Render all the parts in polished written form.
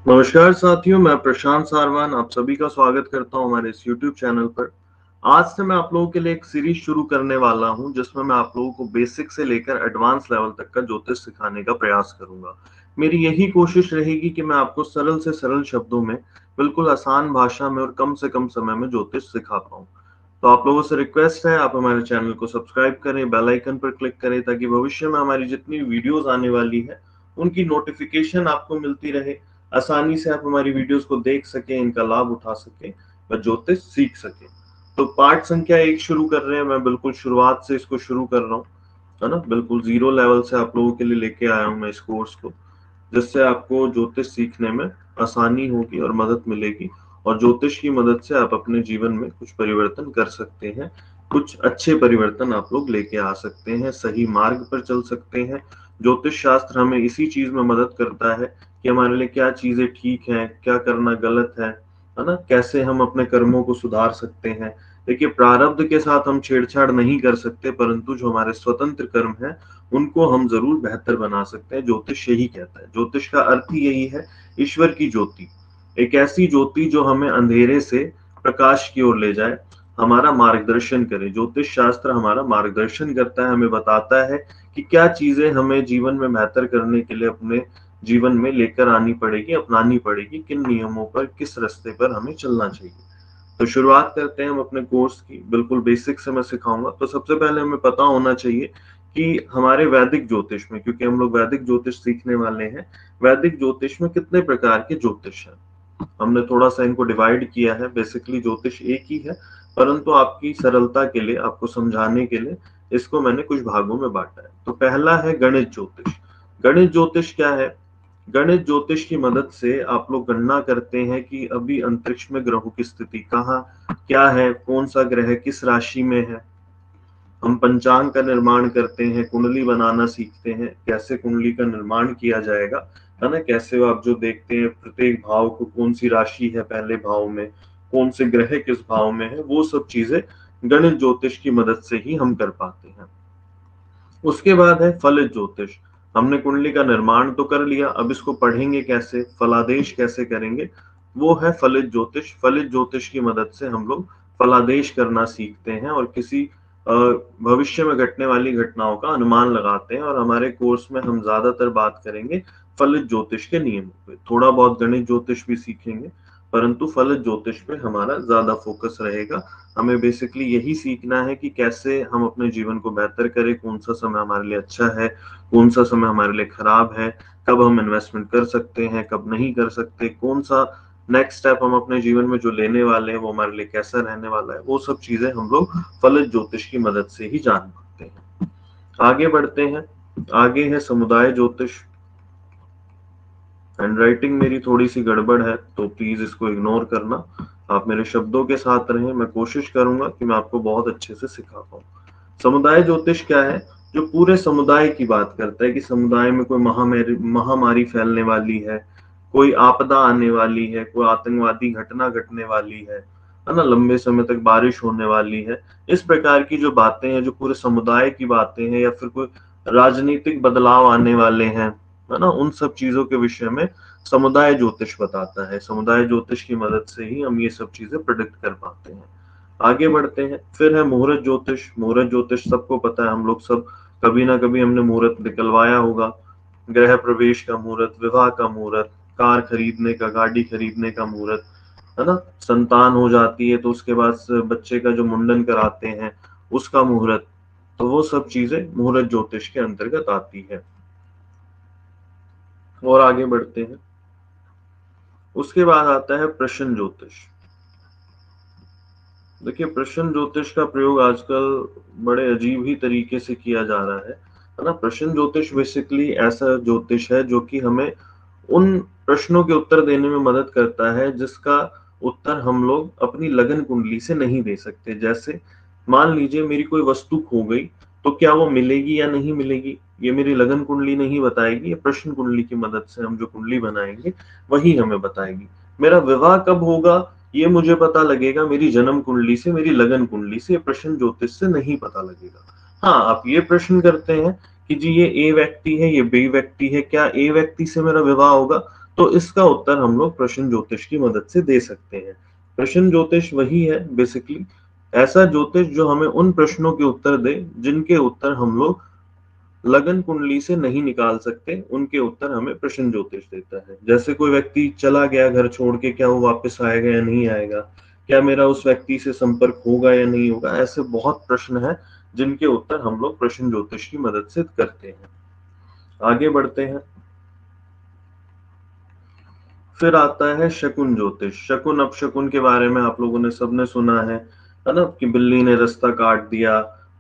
नमस्कार साथियों, मैं प्रशांत सारवान आप सभी का स्वागत करता हूं हमारे इस YouTube चैनल पर। आज से मैं आप लोगों के लिए एक सीरीज शुरू करने वाला हूं जिसमें मैं आप लोगों को बेसिक से लेकर एडवांस लेवल तक का ज्योतिष सिखाने का प्रयास करूंगा। मेरी यही कोशिश रहेगी कि मैं आपको सरल से सरल शब्दों में, बिल्कुल आसान भाषा में और कम से कम समय में ज्योतिष सिखा पाऊं। तो आप लोगों से रिक्वेस्ट है, आप हमारे चैनल को सब्सक्राइब करें, बेल आइकन पर क्लिक करें ताकि भविष्य में हमारी जितनी वीडियोस आने वाली है उनकी नोटिफिकेशन आपको मिलती रहे। आसानी से आप हमारी वीडियोस को देख सकें, इनका लाभ उठा सकें व ज्योतिष सीख सकें। तो पाठ संख्या 1 शुरू कर रहे हैं। मैं बिल्कुल शुरुआत से इसको शुरू कर रहा हूँ, है ना। बिल्कुल जीरो लेवल से आप लोगों के लिए लेके आया हूँ मैं इस कोर्स को, जिससे आपको ज्योतिष सीखने में आसानी होगी और मदद मिलेगी। और ज्योतिष की मदद से आप अपने जीवन में कुछ परिवर्तन कर सकते हैं, कुछ अच्छे परिवर्तन आप लोग लेके आ सकते हैं, सही मार्ग पर चल सकते हैं। ज्योतिष शास्त्र हमें इसी चीज में मदद करता है कि हमारे लिए क्या चीजें ठीक है, क्या करना गलत है ना। कैसे हम अपने कर्मों को सुधार सकते हैं। देखिए, प्रारब्ध के साथ हम छेड़छाड़ नहीं कर सकते, परंतु जो हमारे स्वतंत्र कर्म है उनको हम जरूर बेहतर बना सकते हैं। ज्योतिष यही कहता है, ज्योतिष का अर्थ ही यही है, ईश्वर की ज्योति, एक ऐसी ज्योति जो हमें अंधेरे से प्रकाश की ओर ले जाए, हमारा मार्गदर्शन करे। ज्योतिष शास्त्र हमारा मार्गदर्शन करता है, हमें बताता है कि क्या चीजें हमें जीवन में बेहतर करने के लिए अपने जीवन में लेकर आनी पड़ेगी, अपनानी पड़ेगी, किन नियमों पर, किस रास्ते पर हमें चलना चाहिए। तो शुरुआत करते हैं हम अपने कोर्स की। बिल्कुल बेसिक से मैं सिखाऊंगा। तो सबसे पहले हमें पता होना चाहिए कि हमारे वैदिक ज्योतिष में, क्योंकि हम लोग वैदिक ज्योतिष सीखने वाले हैं, वैदिक ज्योतिष में कितने प्रकार के ज्योतिष हैं। हमने थोड़ा सा इनको डिवाइड किया है। बेसिकली ज्योतिष एक ही है, परंतु आपकी सरलता के लिए, आपको समझाने के लिए इसको मैंने कुछ भागों में बांटा है। तो पहला है गणित ज्योतिष। गणित ज्योतिष क्या है? गणित ज्योतिष की मदद से आप लोग गणना करते हैं कि अभी अंतरिक्ष में ग्रहों की स्थिति कहाँ क्या है, कौन सा ग्रह किस राशि में है। हम पंचांग का निर्माण करते हैं, कुंडली बनाना सीखते हैं, कैसे कुंडली का निर्माण किया जाएगा, है ना। कैसे आप जो देखते हैं प्रत्येक भाव को, कौन सी राशि है पहले भाव में, कौन से ग्रह किस भाव में है, वो सब चीजें गणित ज्योतिष की मदद से ही हम कर पाते हैं। उसके बाद है फलित ज्योतिष। हमने कुंडली का निर्माण तो कर लिया, अब इसको पढ़ेंगे कैसे, फलादेश कैसे करेंगे, वो है फलित ज्योतिष। फलित ज्योतिष की मदद से हम लोग फलादेश करना सीखते हैं और किसी भविष्य में घटने वाली घटनाओं का अनुमान लगाते हैं। और हमारे कोर्स में हम ज्यादातर बात करेंगे फलित ज्योतिष के नियमों पे, थोड़ा बहुत गणित ज्योतिष भी सीखेंगे, परंतु फलित ज्योतिष पे हमारा ज्यादा फोकस रहेगा। हमें बेसिकली यही सीखना है कि कैसे हम अपने जीवन को बेहतर करें, कौन सा समय हमारे लिए अच्छा है, कौन सा समय हमारे लिए खराब है, कब हम इन्वेस्टमेंट कर सकते हैं, कब नहीं कर सकते, कौन सा नेक्स्ट स्टेप हम अपने जीवन में जो लेने वाले हैं वो हमारे लिए कैसा रहने वाला है। वो सब चीजें हम लोग फलित ज्योतिष की मदद से ही जान पाते हैं। आगे बढ़ते हैं। आगे है समुदाय ज्योतिष। हैंडराइटिंग मेरी थोड़ी सी गड़बड़ है, तो प्लीज इसको इग्नोर करना। आप मेरे शब्दों के साथ रहें, मैं कोशिश करूंगा कि मैं आपको बहुत अच्छे से सिखा पाऊँ। समुदाय ज्योतिष क्या है? जो पूरे समुदाय की बात करता है कि समुदाय में कोई महामारी फैलने वाली है, कोई आपदा आने वाली है, कोई आतंकवादी घटना घटने वाली है ना, लंबे समय तक बारिश होने वाली है। इस प्रकार की जो बातें हैं, जो पूरे समुदाय की बातें हैं, या फिर कोई राजनीतिक बदलाव आने वाले हैं, है ना, उन सब चीजों के विषय में समुदाय ज्योतिष बताता है। समुदाय ज्योतिष की मदद से ही हम ये सब चीजें प्रिडिक्ट कर पाते हैं। आगे बढ़ते हैं। फिर है मुहूर्त ज्योतिष। मुहूर्त ज्योतिष सबको पता है, हम लोग सब कभी ना कभी हमने मुहूर्त निकलवाया होगा। गृह प्रवेश का मुहूर्त, विवाह का मुहूर्त, कार खरीदने का, गाड़ी खरीदने का मुहूर्त, है ना। संतान हो जाती है तो उसके बाद बच्चे का जो मुंडन कराते हैं उसका मुहूर्त। तो वो सब चीजें मुहूर्त ज्योतिष के अंतर्गत आती है। और आगे बढ़ते हैं। उसके बाद आता है प्रश्न ज्योतिष। देखिए, प्रश्न ज्योतिष का प्रयोग आजकल बड़े अजीब ही तरीके से किया जा रहा है ना। प्रश्न ज्योतिष बेसिकली ऐसा ज्योतिष है जो कि हमें उन प्रश्नों के उत्तर देने में मदद करता है जिसका उत्तर हम लोग अपनी लगन कुंडली से नहीं दे सकते। जैसे मान लीजिए मेरी कोई वस्तु खो गई, तो क्या वो मिलेगी या नहीं मिलेगी, ये मेरी लगन कुंडली नहीं बताएगी। ये प्रश्न कुंडली की मदद से हम जो कुंडली बनाएंगे वही हमें बताएगी। मेरा विवाह कब होगा ये मुझे पता लगेगा मेरी जन्म कुंडली से, मेरी लगन कुंडली से, प्रश्न ज्योतिष से नहीं पता लगेगा। हाँ, आप ये प्रश्न करते हैं कि जी ये ए व्यक्ति है, ये बी व्यक्ति है, क्या ए व्यक्ति से मेरा विवाह होगा? तो इसका उत्तर हम लोग प्रश्न ज्योतिष की मदद से दे सकते हैं। प्रश्न ज्योतिष वही है बेसिकली, ऐसा ज्योतिष जो हमें उन प्रश्नों के उत्तर दे जिनके उत्तर हम लोग लगन कुंडली से नहीं निकाल सकते, उनके उत्तर हमें प्रश्न ज्योतिष देता है। जैसे कोई व्यक्ति चला गया घर छोड़ के, क्या वो वापस आएगा या नहीं आएगा, क्या मेरा उस व्यक्ति से संपर्क होगा या नहीं होगा, ऐसे बहुत प्रश्न हैं जिनके उत्तर हम लोग प्रश्न ज्योतिष की मदद से करते हैं। आगे बढ़ते हैं। फिर आता है शकुन ज्योतिष। शकुन अपशकुन के बारे में आप लोगों ने सबने सुना है ना, कि बिल्ली ने रास्ता काट दिया,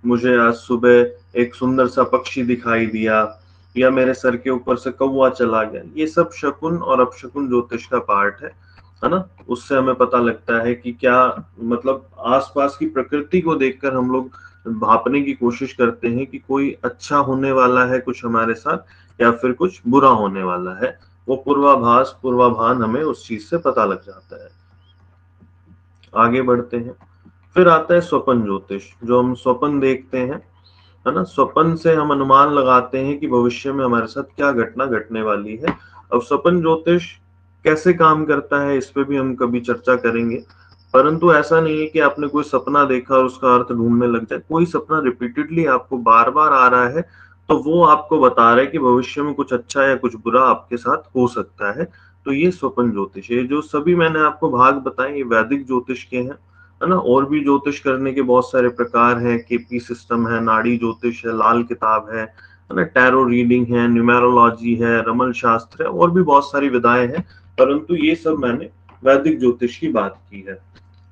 मुझे आज सुबह एक सुंदर सा पक्षी दिखाई दिया, या मेरे सर के ऊपर से कौवा चला गया। ये सब शकुन और अपशकुन ज्योतिष का पार्ट है ना। उससे हमें पता लगता है कि क्या, मतलब आसपास की प्रकृति को देखकर हम लोग भापने की कोशिश करते हैं कि कोई अच्छा होने वाला है कुछ हमारे साथ, या फिर कुछ बुरा होने वाला है। वो पूर्वाभास पूर्वाभान हमें उस चीज से पता लग जाता है। आगे बढ़ते हैं। फिर आता है स्वपन ज्योतिष, जो हम स्वपन देखते हैं, है ना। स्वपन से हम अनुमान लगाते हैं कि भविष्य में हमारे साथ क्या घटना घटने वाली है। अब स्वपन ज्योतिष कैसे काम करता है इस पे भी हम कभी चर्चा करेंगे, परंतु ऐसा नहीं है कि आपने कोई सपना देखा और उसका अर्थ ढूंढने लग जाए। कोई सपना रिपीटेडली आपको बार बार आ रहा है तो वो आपको बता रहा है कि भविष्य में कुछ अच्छा या कुछ बुरा आपके साथ हो सकता है। तो ये स्वपन ज्योतिष है। जो सभी मैंने आपको भाग बताए ये वैदिक ज्योतिष के हैं, है ना। और भी ज्योतिष करने के बहुत सारे प्रकार हैं, केपी सिस्टम है, नाड़ी ज्योतिष है, लाल किताब है ना, टैरो रीडिंग है, न्यूमेरोलॉजी है, रमल शास्त्र है, और भी बहुत सारी विधाएं हैं, परंतु ये सब मैंने वैदिक ज्योतिष की बात की है।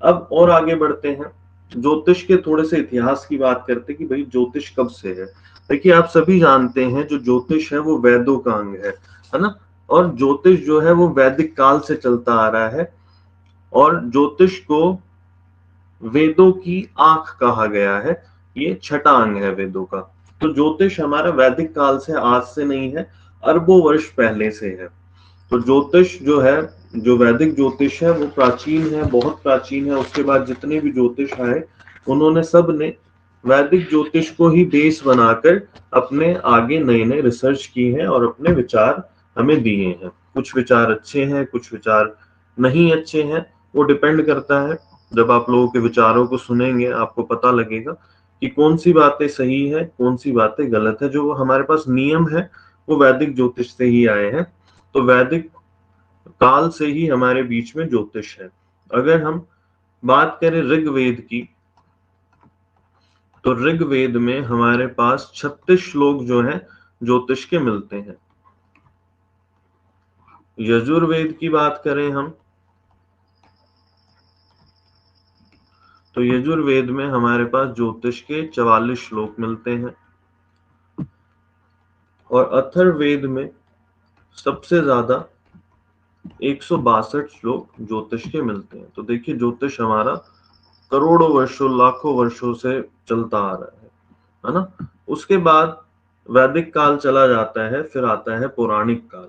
अब और आगे बढ़ते हैं, ज्योतिष के थोड़े से इतिहास की बात करते हैं कि भाई ज्योतिष कब से है। देखिए आप सभी जानते हैं जो ज्योतिष है वो वेदों का अंग है ना। और ज्योतिष जो है वो वैदिक काल से चलता आ रहा है, और ज्योतिष को वेदों की आंख कहा गया है। ये छठा अंग है वेदों का। तो ज्योतिष हमारा वैदिक काल से, आज से नहीं है, अरबों वर्ष पहले से है। तो ज्योतिष जो है, जो वैदिक ज्योतिष है वो प्राचीन है, बहुत प्राचीन है। उसके बाद जितने भी ज्योतिष आए उन्होंने सब ने वैदिक ज्योतिष को ही बेस बनाकर अपने आगे नए नए रिसर्च की है और अपने विचार हमें दिए हैं। कुछ विचार अच्छे हैं, कुछ विचार नहीं अच्छे हैं, वो डिपेंड करता है। जब आप लोगों के विचारों को सुनेंगे आपको पता लगेगा कि कौन सी बातें सही है, कौन सी बातें गलत है। जो हमारे पास नियम है वो वैदिक ज्योतिष से ही आए हैं। तो वैदिक काल से ही हमारे बीच में ज्योतिष है। अगर हम बात करें ऋग्वेद की, तो ऋग्वेद में हमारे पास 36 श्लोक जो है ज्योतिष के मिलते हैं। यजुर्वेद की बात करें हम, तो यजुर्वेद में हमारे पास ज्योतिष के 44 श्लोक मिलते हैं, और अथर्ववेद में सबसे ज्यादा 162 श्लोक ज्योतिष के मिलते हैं। तो देखिए ज्योतिष हमारा करोड़ों वर्षों, लाखों वर्षों से चलता आ रहा है ना। उसके बाद वैदिक काल चला जाता है, फिर आता है पौराणिक काल।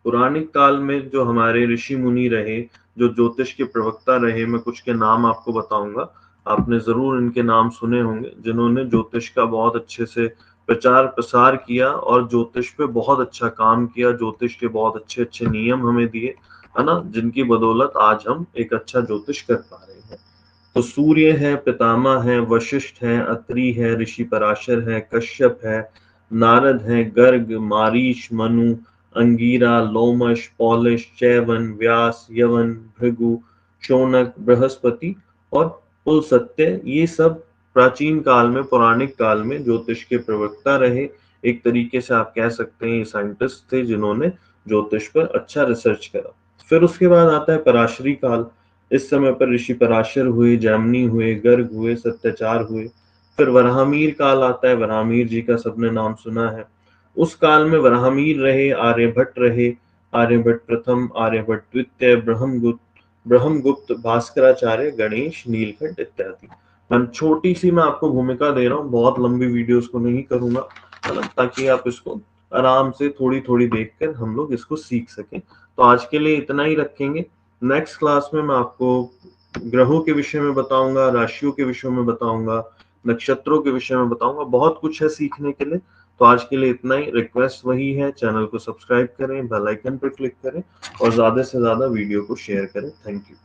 पौराणिक काल में जो हमारे ऋषि मुनि रहे, जो ज्योतिष के प्रवक्ता रहे, मैं कुछ के नाम आपको बताऊंगा, आपने जरूर इनके नाम सुने होंगे, जिन्होंने ज्योतिष का बहुत अच्छे से प्रचार प्रसार किया और ज्योतिष पे बहुत अच्छा काम किया, ज्योतिष के बहुत अच्छे अच्छे नियम हमें दिए, है ना, जिनकी बदौलत आज हम एक अच्छा ज्योतिष कर पा रहे हैं। तो सूर्य है, पितामह है, वशिष्ठ है, अत्रि है, ऋषि पराशर है, कश्यप है, नारद है, गर्ग, मारीच, मनु, अंगीरा, लोमश, पौलिश, चैवन, व्यास, यवन, भृगु, शौनक, बृहस्पति और पुलस्त्य। ये सब प्राचीन काल में, पौराणिक काल में ज्योतिष के प्रवक्ता रहे। एक तरीके से आप कह सकते हैं ये साइंटिस्ट थे जिन्होंने ज्योतिष पर अच्छा रिसर्च करा। फिर उसके बाद आता है पराशरी काल। इस समय पर ऋषि पराशर हुए, जैमिनी हुए, गर्ग हुए, सत्याचार हुए। फिर वराहमिहिर काल आता है, वराहमिहिर जी का सबने नाम सुना है। उस काल में वराहमिहिर रहे, आर्यभट्ट रहे, आर्यभट्ट प्रथम, आर्यभट्ट द्वितीय, ब्रह्मगुप्त, भास्कराचार्य, गणेश, नीलकंठ इत्यादि। मैं छोटी सी मैं आपको भूमिका दे रहा हूँ, बहुत लंबी वीडियोस को नहीं करूंगा, है ना, ताकि आप इसको आराम से थोड़ी थोड़ी देखकर हम लोग इसको सीख सकें। तो आज के लिए इतना ही रखेंगे। नेक्स्ट क्लास में मैं आपको ग्रहों के विषय में बताऊंगा, राशियों के विषय में बताऊंगा, नक्षत्रों के विषय में बताऊंगा। बहुत कुछ है सीखने के लिए, तो आज के लिए इतना ही। रिक्वेस्ट वही है, चैनल को सब्सक्राइब करें, बेल आइकन पर क्लिक करें और ज्यादा से ज्यादा वीडियो को शेयर करें। Thank you.